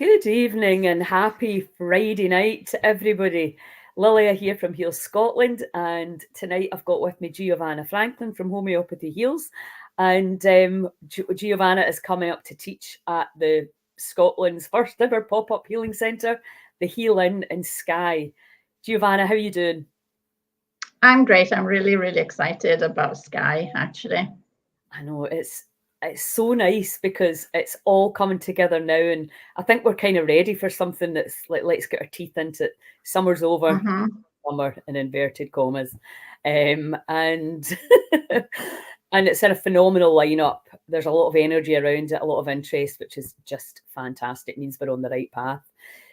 Good evening and happy Friday night to everybody. Lilia here from Heal Scotland, and tonight I've got with me Giovanna Franklin from Homeopathy Heals. And Giovanna is coming up to teach at the Scotland's first ever pop-up healing centre, the Heal Inn in Skye. Giovanna, how are you doing? I'm great. I'm really, really excited about Skye, actually. I know it's so nice because it's all coming together now, and I think we're kind of ready for something that's like, let's get our teeth into it. Summer's over, summer in inverted commas, and and it's in a phenomenal lineup. There's a lot of energy around it, a lot of interest, which is just fantastic. It means we're on the right path.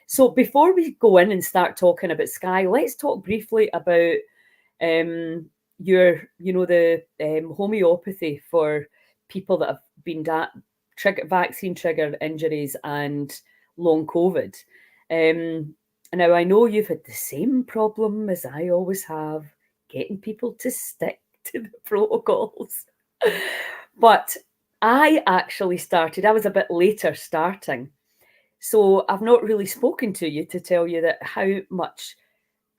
So before we go in and start talking about Skye, let's talk briefly about the homeopathy for people that have been vaccine triggered injuries and long COVID. Now I know you've had the same problem as I always have, getting people to stick to the protocols. But I actually I was a bit later starting. So I've not really spoken to you to tell you that how much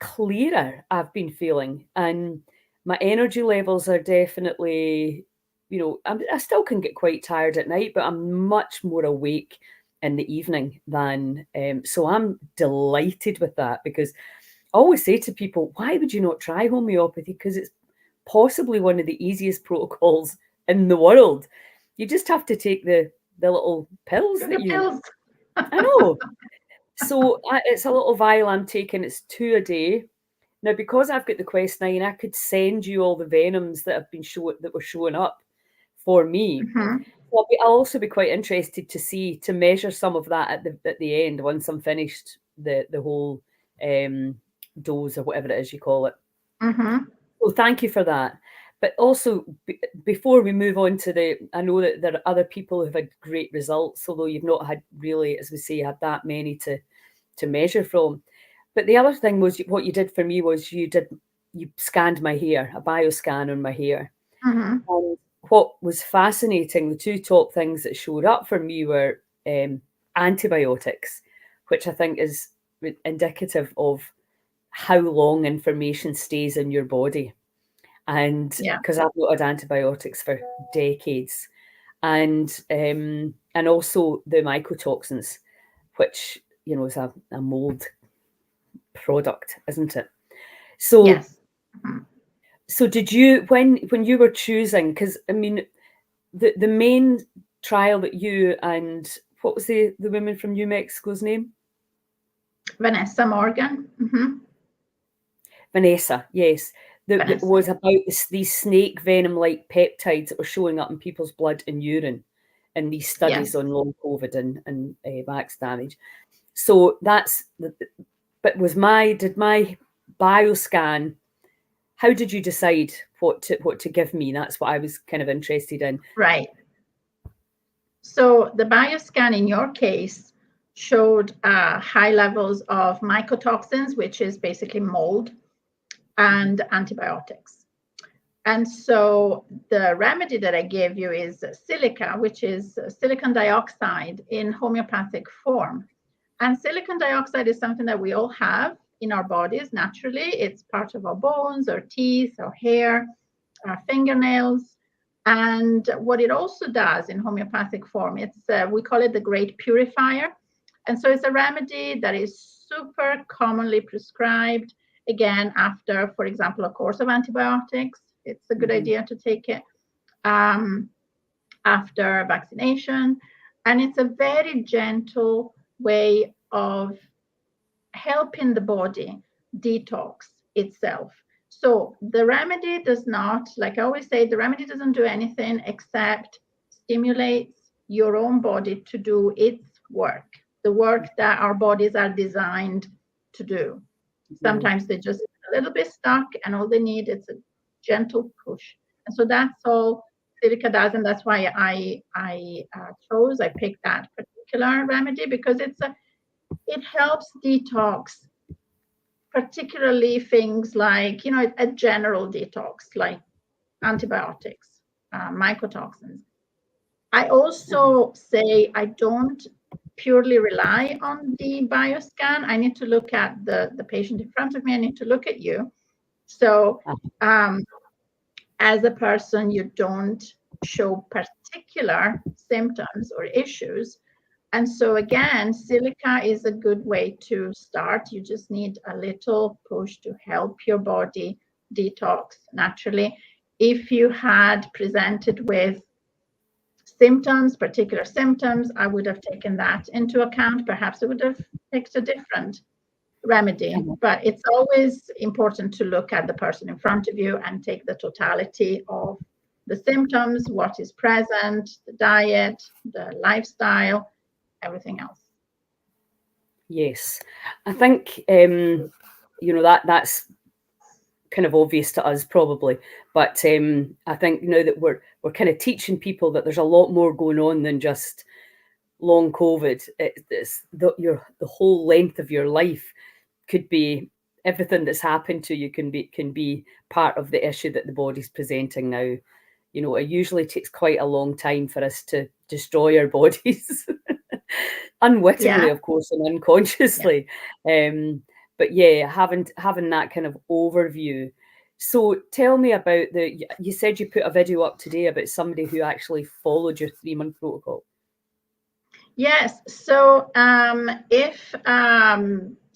clearer I've been feeling, and my energy levels are definitely, I still can get quite tired at night, but I'm much more awake in the evening than so I'm delighted with that, because I always say to people, why would you not try homeopathy? Because it's possibly one of the easiest protocols in the world. You just have to take the little pills that you I know. So it's a little vial I'm taking. It's 2 a day. Now, because I've got the Quest 9, I could send you all the venoms that have been that were showing up for me. I'll also be quite interested to measure some of that at the end once I'm finished the whole dose or whatever it is you call it. So thank you for that. But also, before we move on to I know that there are other people who've had great results, although you've not had really, as we say, had that many to measure from. But the other thing was, what you did for me was you scanned my hair, a bioscan on my hair. And what was fascinating, the two top things that showed up for me were antibiotics, which I think is indicative of how long information stays in your body. And because I've not had antibiotics for decades, and also the mycotoxins, which is a mold product, isn't it? So yes. So did you, when you were choosing, because I mean the main trial that you and what was the woman from New Mexico's name? Vanessa Morgan. Vanessa, yes. That was about these snake venom-like peptides that were showing up in people's blood and urine in these studies on long COVID and vax damage. So but did my bioscan, how did you decide what to give me? That's what I was kind of interested in. Right. So the bioscan in your case showed high levels of mycotoxins, which is basically mold, and antibiotics. And so the remedy that I gave you is silica, which is silicon dioxide in homeopathic form. And silicon dioxide is something that we all have in our bodies naturally. It's part of our bones, our teeth, our hair, our fingernails. And what it also does in homeopathic form, we call it the great purifier. And so it's a remedy that is super commonly prescribed, again, after, for example, a course of antibiotics. It's a good idea to take it after vaccination. And it's a very gentle way of helping the body detox itself. So the remedy does not, like I always say, the remedy doesn't do anything except stimulates your own body to do its work, the work that our bodies are designed to do. Sometimes they're just a little bit stuck, and all they need is a gentle push. And so that's all silica does, and that's why I picked that particular remedy, because it helps detox, particularly things like, a general detox, like antibiotics, mycotoxins. I also say I don't purely rely on the bioscan. I need to look at the patient in front of me. I need to look at you. So as a person, you don't show particular symptoms or issues. And so again, silica is a good way to start. You just need a little push to help your body detox naturally. If you had presented with symptoms, particular symptoms, I would have taken that into account. Perhaps I would have picked a different remedy, but it's always important to look at the person in front of you and take the totality of the symptoms, what is present, the diet, the lifestyle, everything else. Yes, I think that's kind of obvious to us probably, but I think now that we're kind of teaching people that there's a lot more going on than just long COVID. It's the whole length of your life could be everything that's happened to you can be part of the issue that the body's presenting now. It usually takes quite a long time for us to destroy our bodies, unwittingly, of course, and unconsciously. But yeah, having that kind of overview. So tell me about you said you put a video up today about somebody who actually followed your 3-month protocol. Yes. So if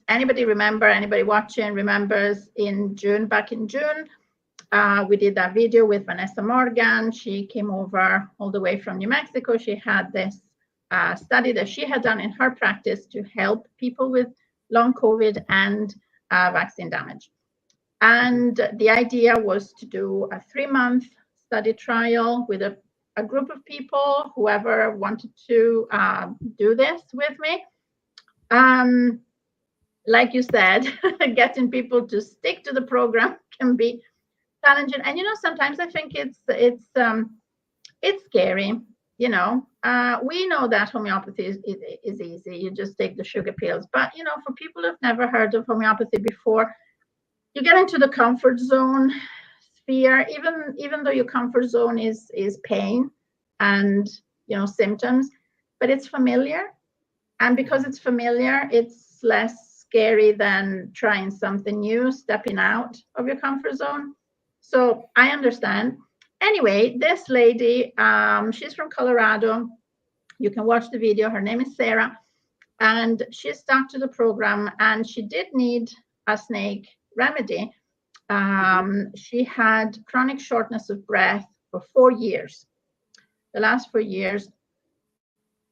anybody watching remembers back in June, we did that video with Vanessa Morgan. She came over all the way from New Mexico. She had this study that she had done in her practice to help people with long COVID and vaccine damage. And the idea was to do a 3-month study trial with a group of people, whoever wanted to do this with me. Like you said, getting people to stick to the program can be challenging. And sometimes I think it's scary. We know that homeopathy is easy. You just take the sugar pills. But for people who've never heard of homeopathy before, you get into the comfort zone sphere, even though your comfort zone is pain and symptoms, but it's familiar. And because it's familiar, it's less scary than trying something new, stepping out of your comfort zone. So I understand. Anyway, this lady, she's from Colorado. You can watch the video. Her name is Sarah. And she started the program, and she did need a snake remedy. She had chronic shortness of breath for 4 years. The last 4 years,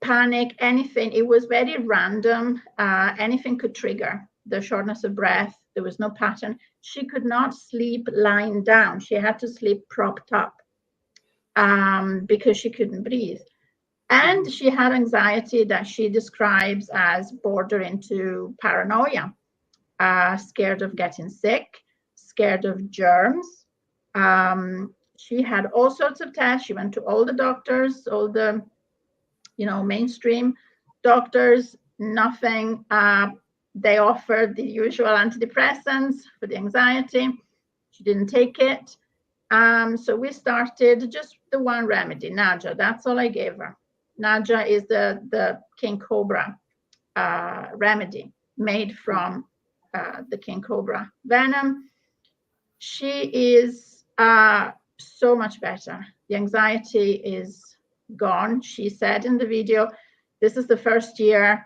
panic, anything. It was very random. Anything could trigger the shortness of breath. There was no pattern. She could not sleep lying down. She had to sleep propped up because she couldn't breathe. And she had anxiety that she describes as bordering to paranoia, scared of getting sick, scared of germs. She had all sorts of tests. She went to all the doctors, all the mainstream doctors, nothing. They offered the usual antidepressants for the anxiety. She didn't take it. So we started just the one remedy, Naja. That's all I gave her. Naja is the king cobra remedy made from the king cobra venom. She is so much better. The anxiety is gone. She said in the video, this is the first year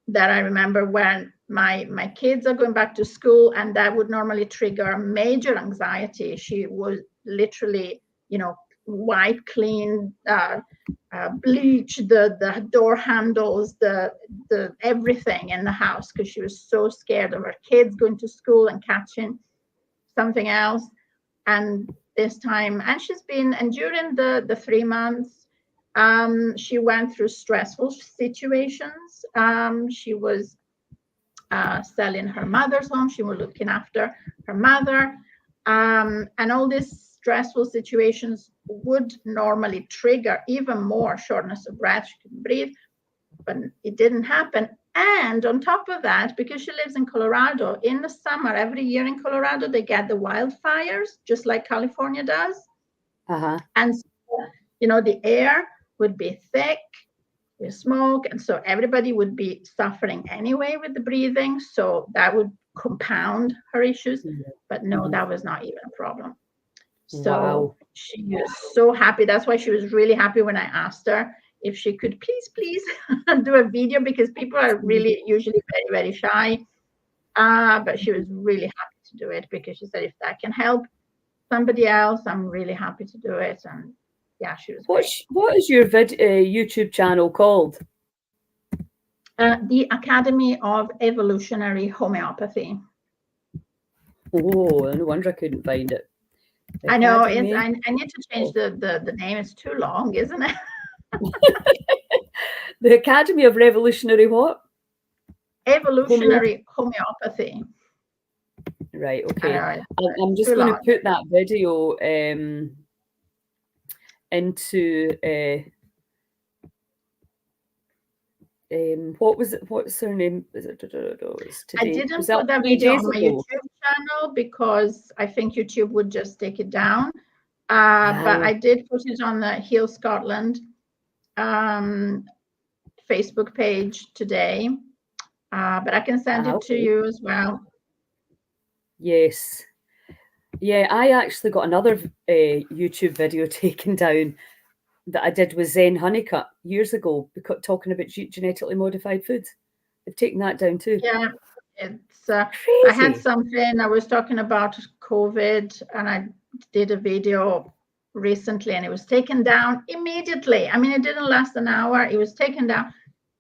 that I remember when my kids are going back to school, and that would normally trigger major anxiety. She would literally, wipe clean, bleach the door handles, the everything in the house, because she was so scared of her kids going to school and catching something else. And this time, and she's been, and during the 3 months, she went through stressful situations. She was selling her mother's home. She was looking after her mother, and all these stressful situations would normally trigger even more shortness of breath. She couldn't breathe, but it didn't happen. And on top of that, because she lives in Colorado, in the summer, every year in Colorado, they get the wildfires, just like California does. And so, the air would be thick. with smoke, and so everybody would be suffering anyway with the breathing, so that would compound her issues. But no, that was not even a problem. So Wow. she was so happy. That's why she was really happy when I asked her if she could please do a video, because people are really usually very, very shy. But she was really happy to do it, because she said, if that can help somebody else, I'm really happy to do it. And yeah, she was great. What is your YouTube channel called? The Academy of Evolutionary Homeopathy. Oh, no wonder I couldn't find it. I know, I need to change the name. It's too long, isn't it? The Academy of Revolutionary what? Evolutionary Homeopathy. Right, okay. Right. I'm just going to put that video into what's her name? Is it today? I didn't put that video on my YouTube channel because I think YouTube would just take it down. But I did put it on the Heal Scotland Facebook page today. But I can send it to you as well. Yes. Yeah, I actually got another YouTube video taken down that I did with Zen Honeycutt years ago, talking about genetically modified foods. They've taken that down too. Yeah, it's I had something, I was talking about COVID, and I did a video recently, and it was taken down immediately. I mean, it didn't last an hour. It was taken down.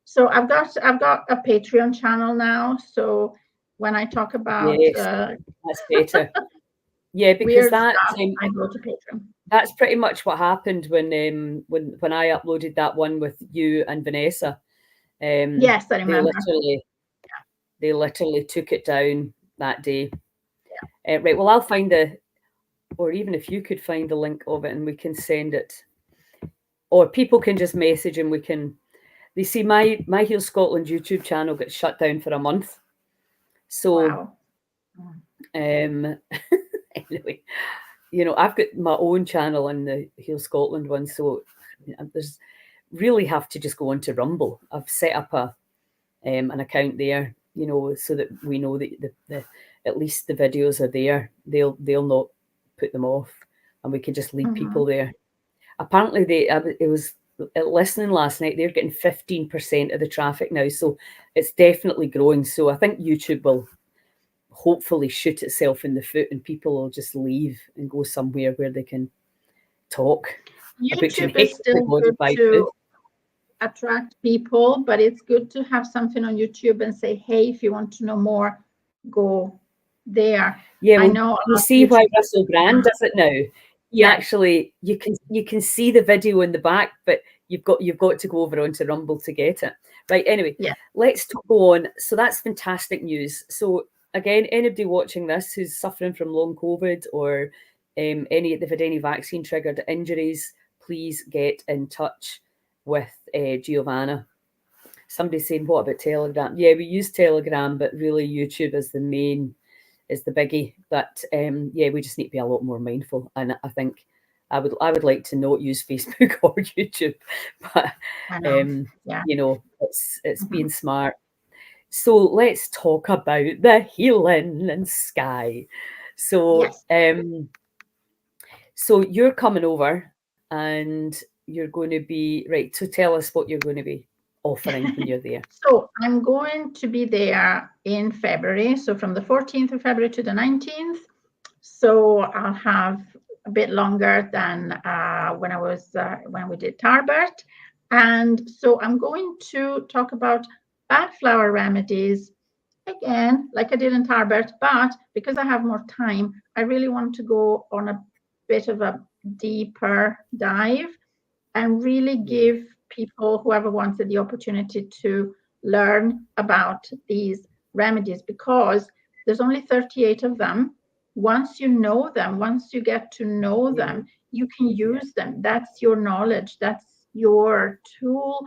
So I've got a Patreon channel now. So when I talk about that's better. Yeah, because that stuff, I go to Patreon. That's pretty much what happened when I uploaded that one with you and Vanessa. Yes, I remember. They literally took it down that day. Yeah. Right. Well, I'll find or even if you could find the link of it, and we can send it, or people can just message, and we can. They see my Heal Scotland YouTube channel gets shut down for a month. So, anyway, I've got my own channel and the Heal Scotland one, so there's really have to just go onto Rumble. I've set up an account there, so that we know that the at least the videos are there. They'll not put them off, and we can just lead people there. Apparently, it was listening last night. They're getting 15% of the traffic now, so it's definitely growing. So I think YouTube will hopefully shoot itself in the foot, and people will just leave and go somewhere where they can talk. YouTube is still good to attract people, but it's good to have something on YouTube and say, hey, if you want to know more, go there. Yeah, I know. You see why Russell Brand does it now. Actually, you can see the video in the back, but you've got to go over onto Rumble to get it. Right. Anyway, let's go on. So that's fantastic news. So again, anybody watching this who's suffering from long COVID or they've had any vaccine triggered injuries, please get in touch with Giovanna. Somebody's saying, what about Telegram? Yeah, we use Telegram, but really YouTube is the biggie. But we just need to be a lot more mindful. And I think I would like to not use Facebook or YouTube, but it's being smart. So let's talk about the healing in Skye. So so you're coming over, and you're going to be right. So tell us what you're going to be offering when you're there. So I'm going to be there in February. So from the 14th of February to the 19th. So I'll have a bit longer than when we did Tarbert. And so I'm going to talk about bad flower remedies again, like I did in Tarbert, but because I have more time, I really want to go on a bit of a deeper dive and really give people, whoever wanted the opportunity to learn about these remedies, because there's only 38 of them. Once you know them, once you get to know them, you can use them. That's your knowledge, that's your tool,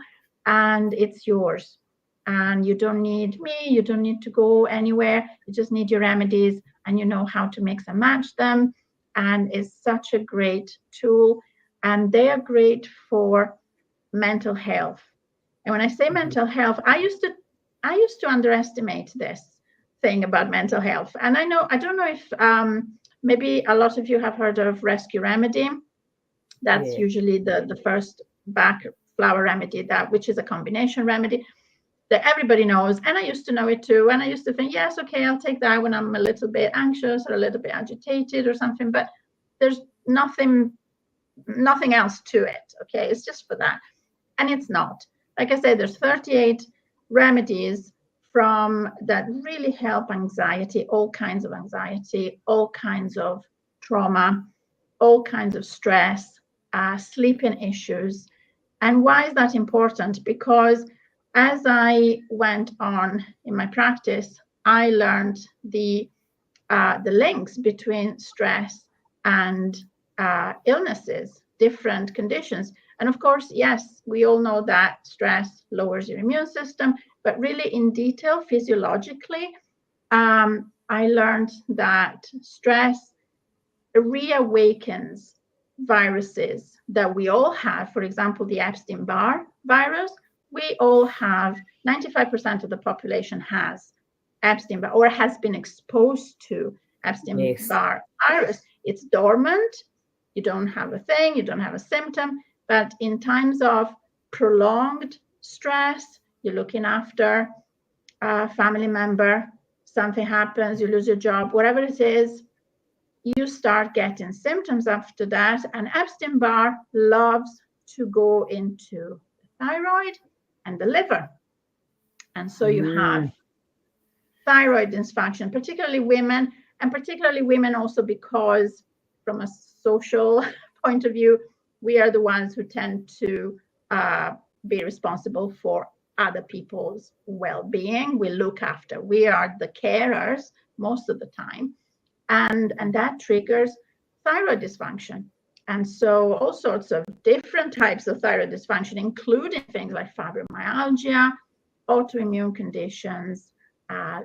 and it's yours. And you don't need me, you don't need to go anywhere. You just need your remedies, and you know how to mix and match them. And it's such a great tool. And they are great for mental health. And when I say mental health, I used to underestimate this thing about mental health. And I don't know if maybe a lot of you have heard of rescue remedy. That's usually the first Bach flower remedy, which is a combination remedy that everybody knows. And I used to know it too. And I used to think, yes, okay, I'll take that when I'm a little bit anxious or a little bit agitated or something. But there's nothing else to it. Okay, it's just for that. And it's not. Like I said, there's 38 remedies that really help anxiety, all kinds of anxiety, all kinds of trauma, all kinds of stress, sleeping issues. And why is that important? Because as I went on in my practice, I learned the links between stress and illnesses, different conditions. And of course, yes, we all know that stress lowers your immune system, but really in detail, physiologically, I learned that stress reawakens viruses that we all have. For example, the Epstein-Barr virus, we all have, 95% of the population has Epstein-Barr or has been exposed to Epstein-Barr virus. It's dormant. You don't have a thing, you don't have a symptom, but in times of prolonged stress, you're looking after a family member, something happens, you lose your job, whatever it is, you start getting symptoms after that. And Epstein-Barr loves to go into the thyroid and the liver. And so you have thyroid dysfunction, particularly women, and particularly women also because from a social point of view, we are the ones who tend to be responsible for other people's well-being. We look after, we are the carers most of the time. And that triggers thyroid dysfunction. And so all sorts of different types of thyroid dysfunction, including things like fibromyalgia, autoimmune conditions,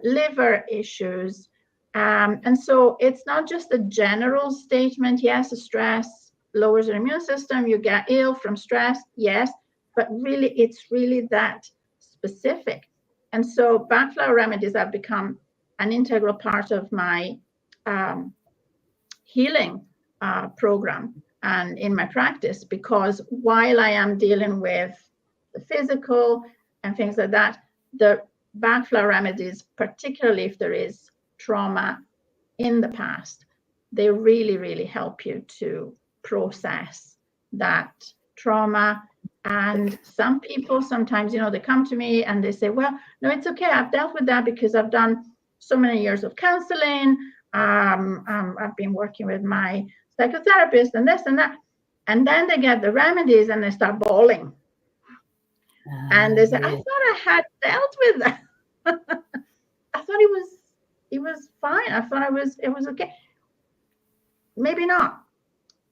liver issues. And so it's not just a general statement, yes, stress lowers your immune system, you get ill from stress, yes, but really it's really that specific. And so Bach flower remedies have become an integral part of my healing program and in my practice, because while I am dealing with the physical and things like that, the Bach flower remedies, particularly if there is trauma in the past, they really, really help you to process that trauma. And some people sometimes, they come to me and they say, well, no, it's okay. I've dealt with that because I've done so many years of counseling. I've been working with my psychotherapist and this and that. And then they get the remedies and they start bawling. And they say, I thought I had dealt with that. I thought it was fine. I thought it was okay. Maybe not.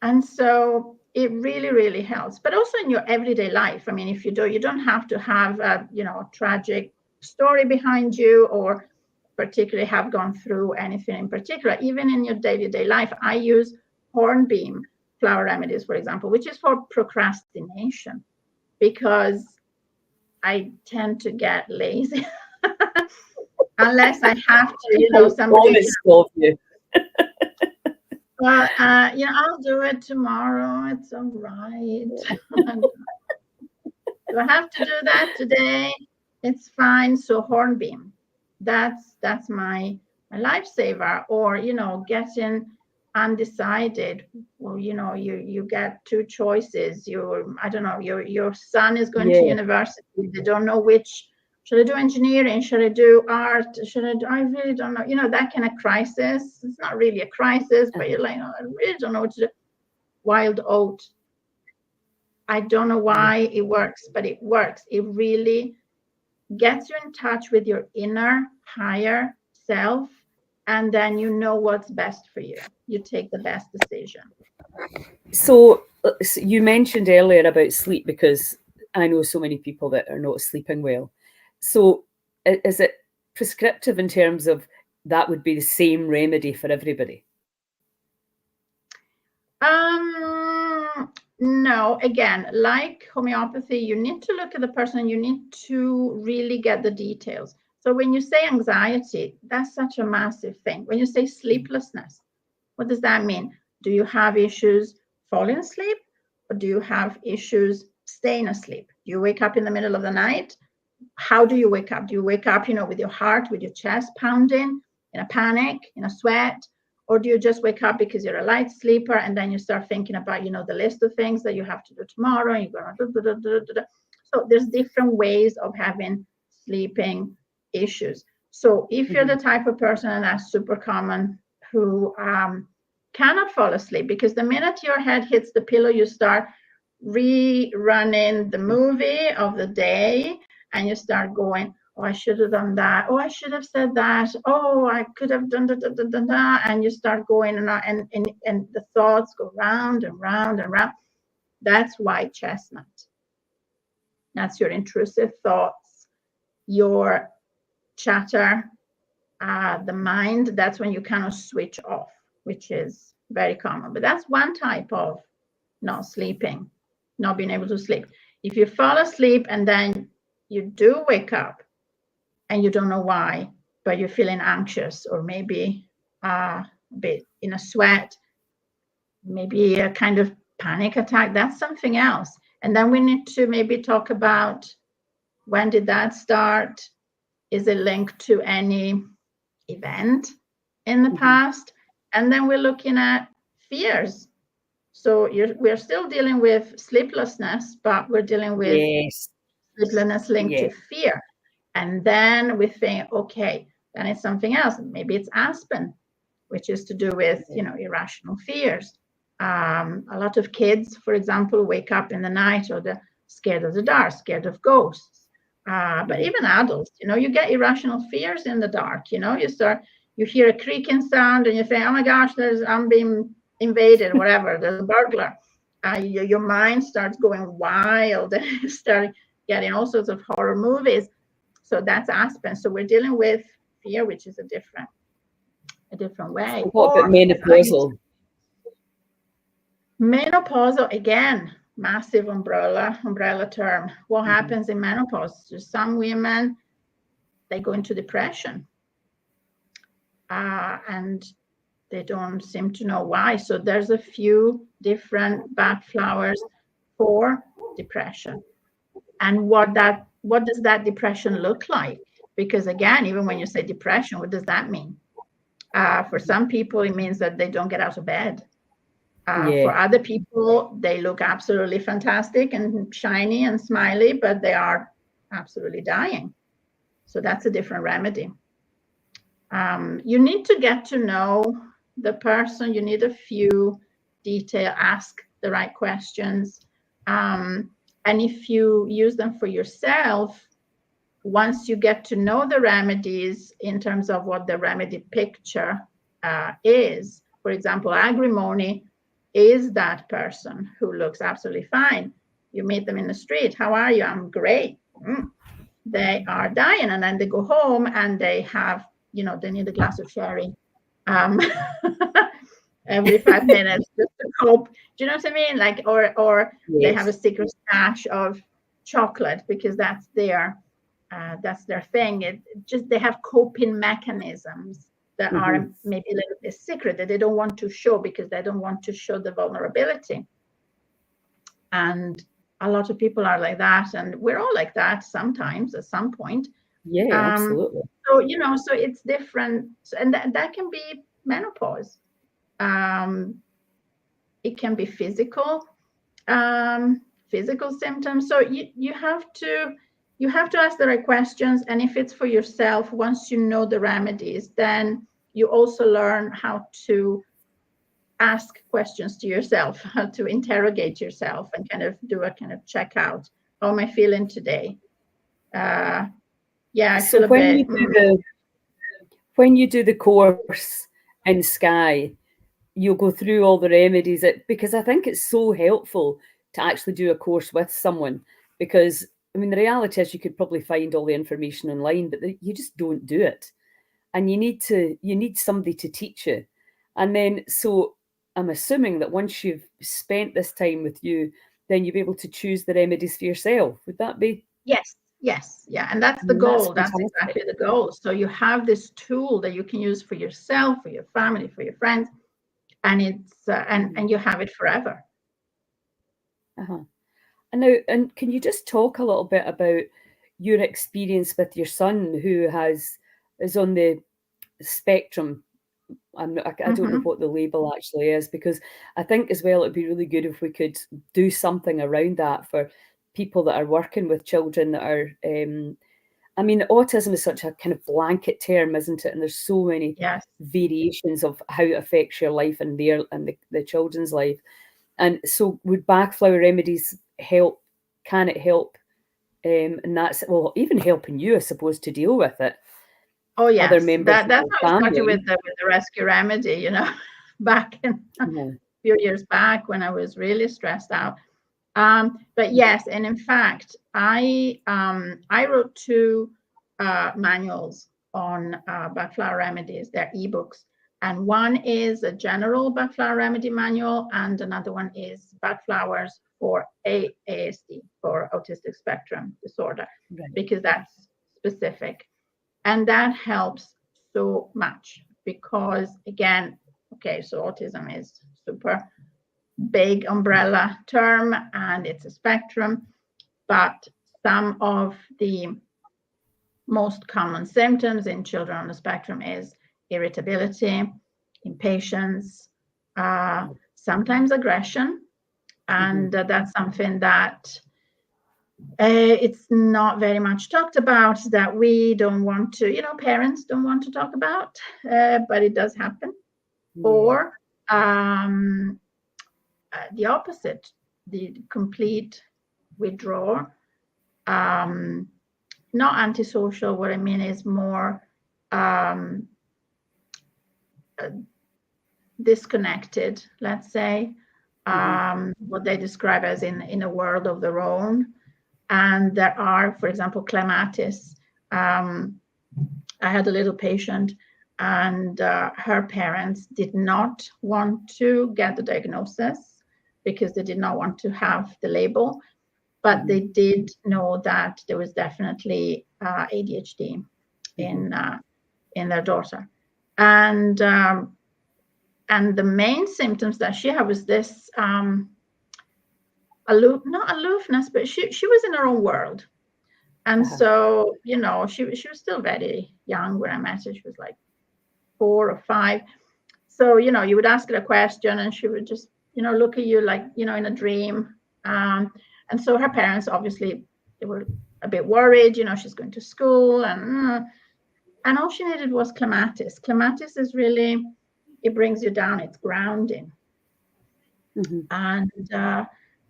And so it really, really helps. But also in your everyday life. I mean, if you don't have to have a tragic story behind you or particularly have gone through anything in particular. Even in your day-to-day life, I use hornbeam flower remedies, for example, which is for procrastination, because I tend to get lazy unless I have to, somebody. Well, I'll do it tomorrow. It's all right. Do I have to do that today? It's fine. So hornbeam, that's my lifesaver. Or getting undecided. Well, you get two choices. Your son is going to university. They don't know which. Should I do engineering? Should I do art? I really don't know. That kind of crisis. It's not really a crisis, but you're like, I really don't know what to do. Wild oat. I don't know why it works, but it works. It really gets you in touch with your inner higher self, and then you know what's best for you. You take the best decision. So you mentioned earlier about sleep, because I know so many people that are not sleeping well. So is it prescriptive in terms of that would be the same remedy for everybody? No, again, like homeopathy, you need to look at the person, you need to really get the details. So when you say anxiety, that's such a massive thing. When you say sleeplessness, what does that mean? Do you have issues falling asleep, or do you have issues staying asleep? Do you wake up in the middle of the night? How do you wake up? Do you wake up, with your heart, with your chest pounding, in a panic, in a sweat? Or do you just wake up because you're a light sleeper and then you start thinking about, the list of things that you have to do tomorrow, and you're going to. So there's different ways of having sleeping issues. So if you're the type of person, and that's super common, who cannot fall asleep, because the minute your head hits the pillow, you start rerunning the movie of the day, and you start going, oh, I should have done that. Oh, I should have said that. Oh, I could have done that. And you start going, and the thoughts go round and round and round. That's white chestnut. That's your intrusive thoughts, your chatter, the mind. That's when you kind of switch off, which is very common. But that's one type of not sleeping, not being able to sleep. If you fall asleep and then you do wake up and you don't know why, but you're feeling anxious, or maybe a bit in a sweat, maybe a kind of panic attack, that's something else. And then we need to maybe talk about, when did that start? Is it linked to any event in the past? And then we're looking at fears. So we're still dealing with sleeplessness, but we're dealing with sleeplessness linked to fear. And then we think, okay, then it's something else. Maybe it's Aspen, which is to do with, irrational fears. A lot of kids, for example, wake up in the night, or they're scared of the dark, scared of ghosts. But even adults, you get irrational fears in the dark. You hear a creaking sound and you think, oh my gosh, I'm being invaded, whatever, there's a burglar. Your mind starts going wild, and you start getting all sorts of horror movies. So that's Aspen. So we're dealing with fear, which is a different way. So what about menopausal? Menopausal, again, massive umbrella term. What happens in menopause? So some women, they go into depression, and they don't seem to know why. So there's a few different Bach flowers for depression. And what does that depression look like? Because again, even when you say depression, what does that mean? For some people, it means that they don't get out of bed. For other people, they look absolutely fantastic and shiny and smiley, but they are absolutely dying. So that's a different remedy. You need to get to know the person. You need a few detail, ask the right questions. And if you use them for yourself, once you get to know the remedies in terms of what the remedy picture is, for example, agrimony is that person who looks absolutely fine. You meet them in the street. How are you? I'm great. They are dying. And then they go home and they have, they need a glass of sherry every 5 minutes just to cope. Do you know what I mean? Like, or they have a secret stash of chocolate because that's their thing. They have coping mechanisms that are maybe a little bit secret, that they don't want to show because they don't want to show the vulnerability. And a lot of people are like that, and we're all like that sometimes at some point. Absolutely. So so it's different, and that can be menopause. It can be physical symptoms. So you have to ask the right questions. And if it's for yourself, once you know the remedies, then you also learn how to ask questions to yourself, how to interrogate yourself, and kind of do a kind of check out. How am I feeling today? I feel a bit. When you do the course in Sky, you'll go through all the remedies, because I think it's so helpful to actually do a course with someone, because I mean, the reality is you could probably find all the information online, but you just don't do it. And you need somebody to teach you. And then, so I'm assuming that once you've spent this time with you, then you'll be able to choose the remedies for yourself. Would that be? Yes, yeah, and that's I the mean, that's goal. That's fantastic. exactly the goal. So you have this tool that you can use for yourself, for your family, for your friends, and it's and you have it forever. Uh-huh. And now, and can you just talk a little bit about your experience with your son who is on the spectrum? I don't know Mm-hmm. what the label actually is, because I think as well it'd be really good if we could do something around that for people that are working with children that are. I mean, autism is such a kind of blanket term, isn't it? And there's so many Yes. variations of how it affects your life and the children's life. And so, would Bach flower remedies help? Can it help? And that's, well, even helping you, I suppose, to deal with it. Oh Other yes, members of that's your how I started family. with the rescue remedy. Back in a Yeah. few years back when I was really stressed out. But yes, and in fact, I wrote two manuals on Bach flower remedies. They're ebooks, and one is a general Bach flower remedy manual, and another one is Bach flowers for ASD, for autistic spectrum disorder, Right. because that's specific. And that helps so much because, again, okay, so autism is super big umbrella term and it's a spectrum, but some of the most common symptoms in children on the spectrum is irritability, impatience, sometimes aggression. And that's something that it's not very much talked about, that we don't want to, parents don't want to talk about, but it does happen. Yeah. Or the opposite, the complete withdrawal, not antisocial. What I mean is more disconnected, let's say, what they describe as in a world of their own. And there are, for example, clematis. I had a little patient, and her parents did not want to get the diagnosis because they did not want to have the label, but they did know that there was definitely ADHD in their daughter. And the main symptoms that she had was this not aloofness, but she was in her own world. And so, she was still very young when I met her. She was like 4 or 5. So, you would ask her a question and she would just, look at you like, in a dream. And so her parents, obviously, they were a bit worried, she's going to school. And all she needed was clematis. Clematis is really, it brings you down. It's grounding. And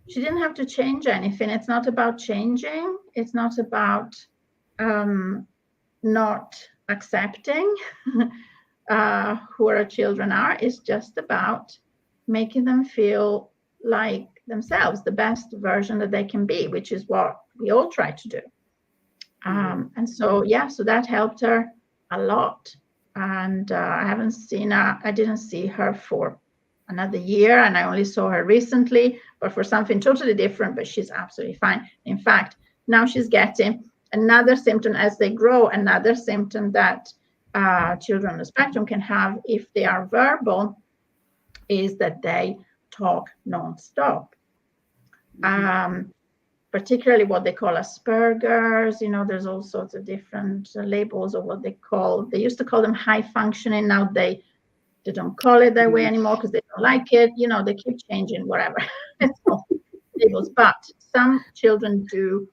she didn't have to change anything. It's not about changing. It's not about not accepting who our children are. It's just about making them feel like themselves, the best version that they can be, which is what we all try to do. And so, so that helped her a lot. And I didn't see her for another year, and I only saw her recently, but for something totally different, but she's absolutely fine. In fact, now she's getting another symptom as they grow, another symptom that children on the spectrum can have if they are verbal, is that they talk nonstop. Particularly what they call Asperger's, there's all sorts of different labels of what they used to call them high functioning. Now they don't call it that way anymore because they don't like it. They keep changing whatever. It's all labels. But some children do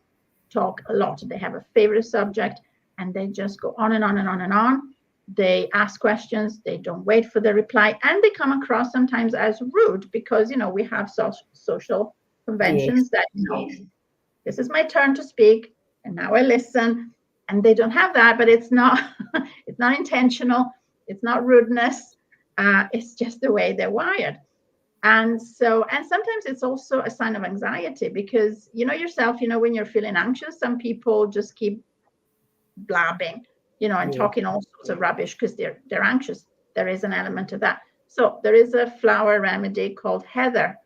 talk a lot. They have a favorite subject and they just go on and on and on and on. They ask questions. They don't wait for the reply. And they come across sometimes as rude because, we have social conventions that, this is my turn to speak and now I listen. And they don't have that, but it's not intentional. It's not rudeness. It's just the way they're wired. And sometimes it's also a sign of anxiety because, yourself, when you're feeling anxious, some people just keep blabbing, and talking all sorts of rubbish because they're anxious. There is an element of that. So there is a flower remedy called heather,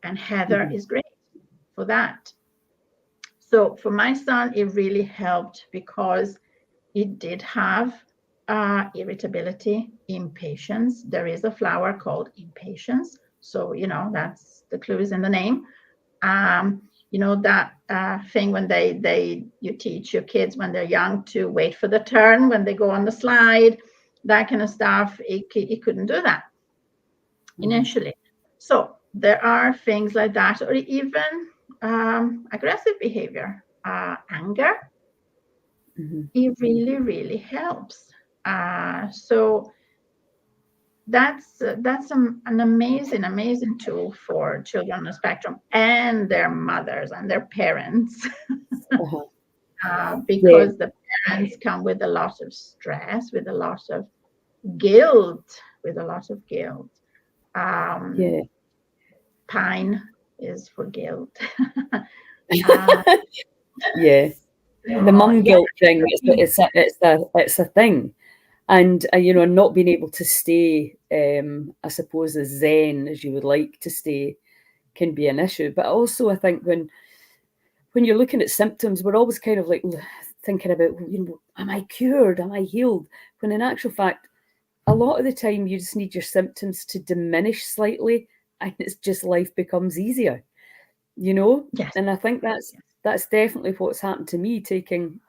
and heather is great for that. So for my son, it really helped because it did have irritability, impatience. There is a flower called impatience. So, that's the clue is in the name. That thing when you teach your kids when they're young to wait for the turn when they go on the slide, that kind of stuff. It couldn't do that initially. So there are things like that, or even aggressive behavior, anger. It really, really helps. So that's an amazing tool for children on the spectrum and their mothers and their parents. Because the parents come with a lot of stress, with a lot of guilt. Pine is for guilt. The mum guilt thing, it's a thing. And, not being able to stay, I suppose, as zen as you would like to stay can be an issue. But also, I think when you're looking at symptoms, we're always kind of like thinking about, am I cured? Am I healed? When in actual fact, a lot of the time you just need your symptoms to diminish slightly, and it's just life becomes easier, Yes. And I think that's definitely what's happened to me taking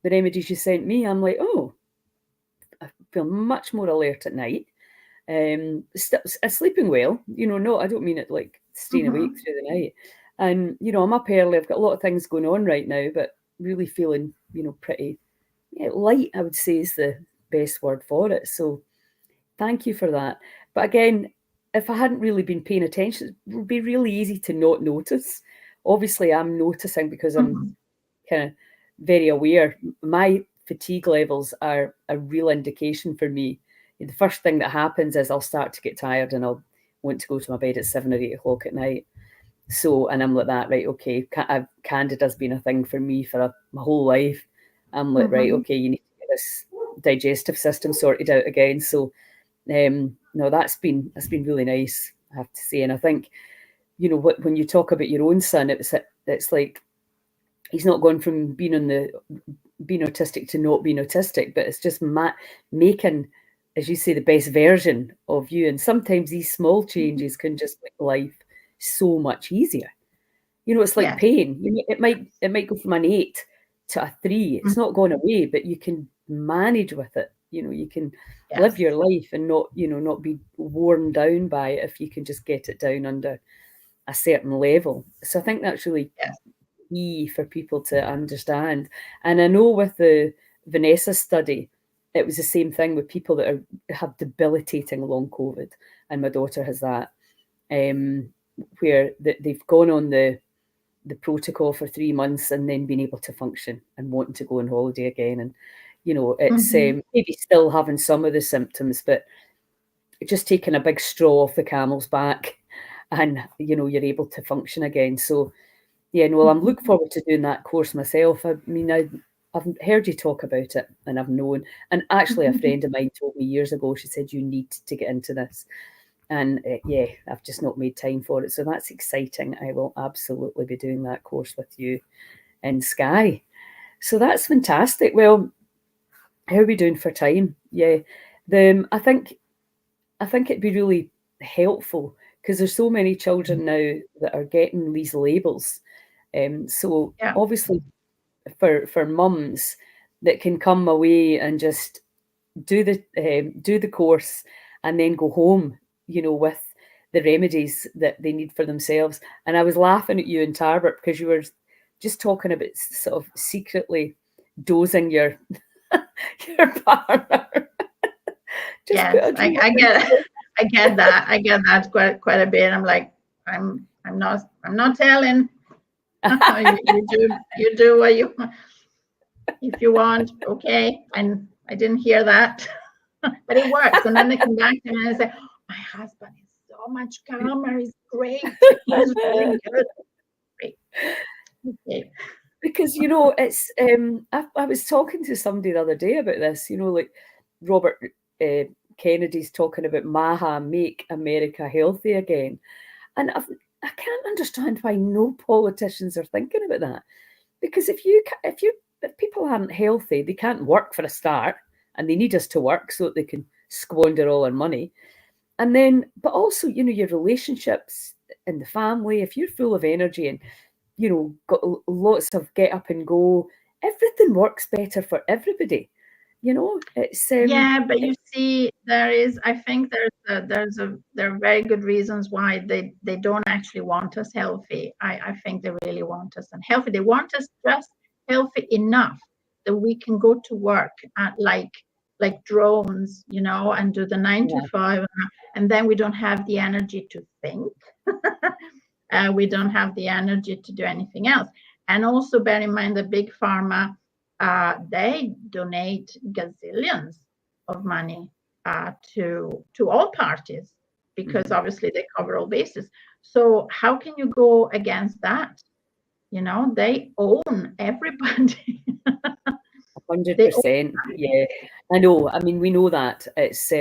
the remedies you sent me. I'm like, oh, I feel much more alert at night. Sleeping well, no, I don't mean it like staying awake through the night. And, I'm up early. I've got a lot of things going on right now, but really feeling, pretty light, I would say, is the best word for it. So thank you for that. But again, if I hadn't really been paying attention, it would be really easy to not notice. Obviously, I'm noticing because I'm kind of very aware. My fatigue levels are a real indication for me. The first thing that happens is I'll start to get tired and I'll want to go to my bed at 7 or 8 o'clock at night. So, and I'm like that, right, okay, Candida's been a thing for me for my whole life. I'm like, right, okay, you need to get this digestive system sorted out again. So, no, that's been really nice, I have to say. And I think, when you talk about your own son, it's like he's not gone from being autistic to not being autistic, but it's just making, as you say, the best version of you. And sometimes these small changes can just make life so much easier. It's like pain. It might go from an 8 to a 3. It's not gone away, but you can manage with it. You can live your life and not be worn down by it if you can just get it down under a certain level. So I think that's really key for people to understand. And I know with the Vanessa study, it was the same thing with people that have debilitating long COVID, and my daughter has that, where they've gone on the protocol for 3 months and then been able to function and wanting to go on holiday again. And, it's maybe still having some of the symptoms, but just taking a big straw off the camel's back and, you're able to function again. So, I'm looking forward to doing that course myself. I mean, I've heard you talk about it and I've known, and actually a friend of mine told me years ago, she said, you need to get into this. And I've just not made time for it. So that's exciting. I will absolutely be doing that course with you in Skye. So that's fantastic. Well, how are we doing for time? Yeah. I think it'd be really helpful because there's so many children now that are getting these labels. Obviously for mums that can come away and just do the course and then go home, with the remedies that they need for themselves. And I was laughing at you in Tarbert because you were just talking about sort of secretly dosing your partner. I get that quite a bit. I'm like, I'm not telling. you do what you, if you want, okay. And I didn't hear that, but it works. And then they come back to me and say, my husband is so much calmer. He's great. He's really good. Great. Okay. Because it's I was talking to somebody the other day about this. Like Robert Kennedy's talking about MAHA, Make America Healthy Again. And I can't understand why no politicians are thinking about that. Because if people aren't healthy, they can't work for a start, and they need us to work so that they can squander all our money. And then, but also, your relationships in the family, if you're full of energy and, got lots of get up and go, everything works better for everybody. It's Yeah, but you see, I think there are very good reasons why they don't actually want us healthy. I think they really want us unhealthy. They want us just healthy enough that we can go to work at like drones, and do the 9 to 5, and then we don't have the energy to think. We don't have the energy to do anything else. And also bear in mind that big pharma, they donate gazillions of money to all parties, because obviously they cover all bases. So how can you go against that? They own everybody. 100%. Yeah, I know. I mean, we know that it's,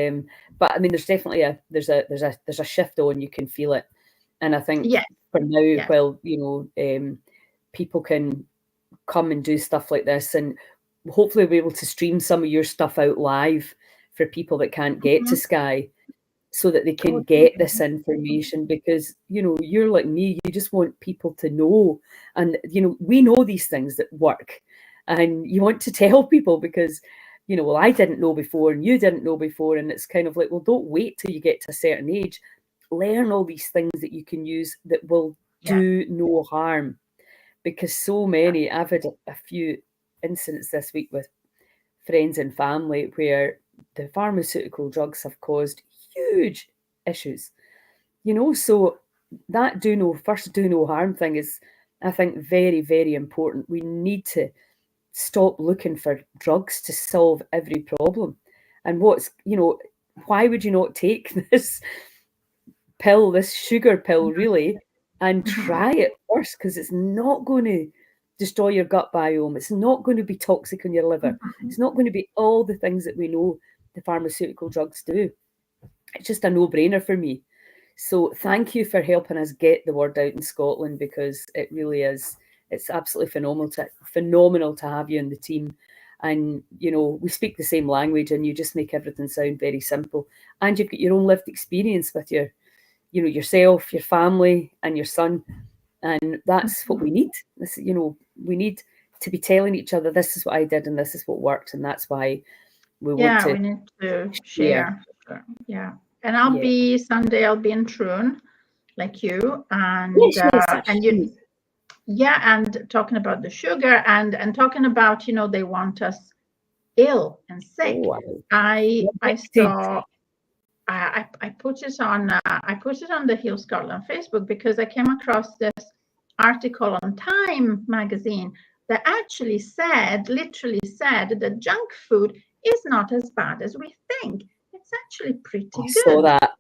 but I mean, there's definitely there's a shift on. You can feel it, and I think for now, while people can come and do stuff like this, and hopefully be able to stream some of your stuff out live for people that can't get to Sky, so that they can get this information, because you're like me, you just want people to know, and we know these things that work, and you want to tell people, because well, I didn't know before and you didn't know before, and it's kind of like, well, don't wait till you get to a certain age, learn all these things that you can use that will do no harm. Because so many, I've had a few incidents this week with friends and family where the pharmaceutical drugs have caused huge issues, so that do no harm thing is, I think, very, very important. We need to stop looking for drugs to solve every problem. And why would you not take this sugar pill, really, and try it first? Because it's not going to destroy your gut biome. It's not going to be toxic on your liver. It's not going to be all the things that we know the pharmaceutical drugs do. It's just a no-brainer for me. So thank you for helping us get the word out in Scotland, because it really is. It's absolutely phenomenal to have you in the team. And, we speak the same language, and you just make everything sound very simple. And you've got your own lived experience with yourself, your family, and your son. And that's what we need. This, we need to be telling each other, this is what I did and this is what worked. And that's why we need to share. Yeah. And I'll be Sunday, I'll be in Troon, like you. And and talking about the sugar and talking about, they want us ill and sick. I saw, I put it on the Heal Scotland Facebook, because I came across this article on Time magazine that actually literally said that junk food is not as bad as we think. It's actually pretty good. Saw that.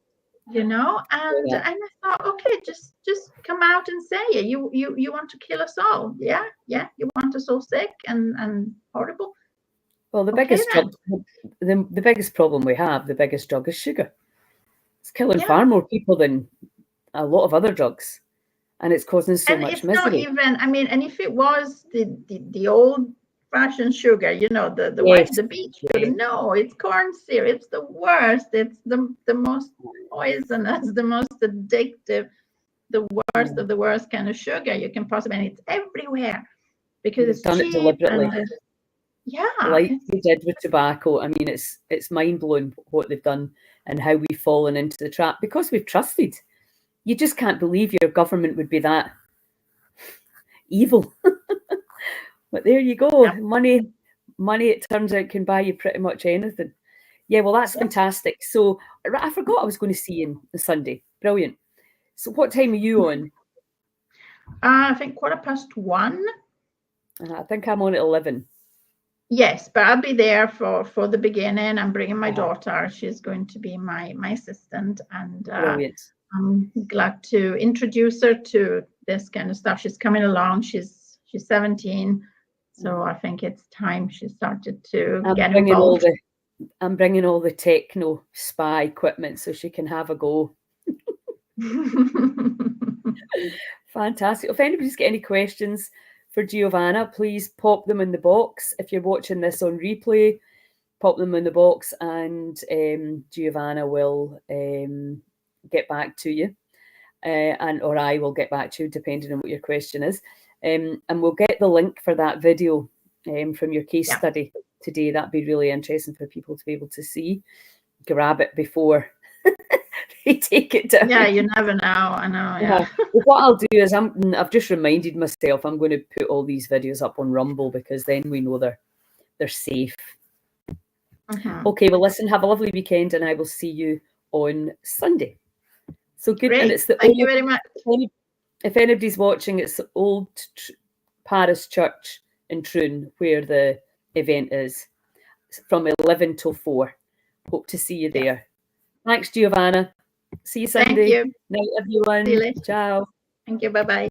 And I thought, okay, just come out and say it. You want to kill us all. Yeah, you want us all sick and horrible. Well, the biggest problem we have, the biggest drug, is sugar. It's killing far more people than a lot of other drugs, and it's causing so much misery. Not even, and if it was the old fashioned sugar, the white, the beet sugar, no, it's corn syrup. It's the worst. It's the most poisonous, the most addictive, the worst of the worst kind of sugar you can possibly, and it's everywhere because it's done cheap it deliberately. Like they did with tobacco. I mean, it's mind blowing what they've done and how we've fallen into the trap because we've trusted. You just can't believe your government would be that evil. But there you go. Money, it turns out, can buy you pretty much anything. Yeah, well, that's fantastic. So I forgot I was going to see you on Sunday. Brilliant. So what time are you on? I think 1:15. I think I'm on at 11. Yes, but I'll be there for the beginning. I'm bringing my daughter. She's going to be my assistant, and I'm glad to introduce her to this kind of stuff. She's coming along. She's 17, so I think it's time she started to get involved. I'm bringing all the techno spa equipment so she can have a go. Fantastic. If anybody's got any questions for Giovanna, please pop them in the box. If you're watching this on replay, pop them in the box, and Giovanna will get back to you, or I will get back to you, depending on what your question is. And we'll get the link for that video from your case study today. That'd be really interesting for people to be able to see. Grab it before they take it down. Yeah, you never know. I know. Yeah. Well, what I'll do is I've just reminded myself I'm going to put all these videos up on Rumble, because then we know they're safe. Okay, well, listen, have a lovely weekend, and I will see you on Sunday. So good. Great. And it's Thank you very much. If anybody's watching, it's the Old Parish Church in Troon where the event is, from 11 till 4. Hope to see you there. Thanks, Giovanna. See you Sunday. Thank you. Night, everyone. See you later. Ciao. Thank you. Bye-bye.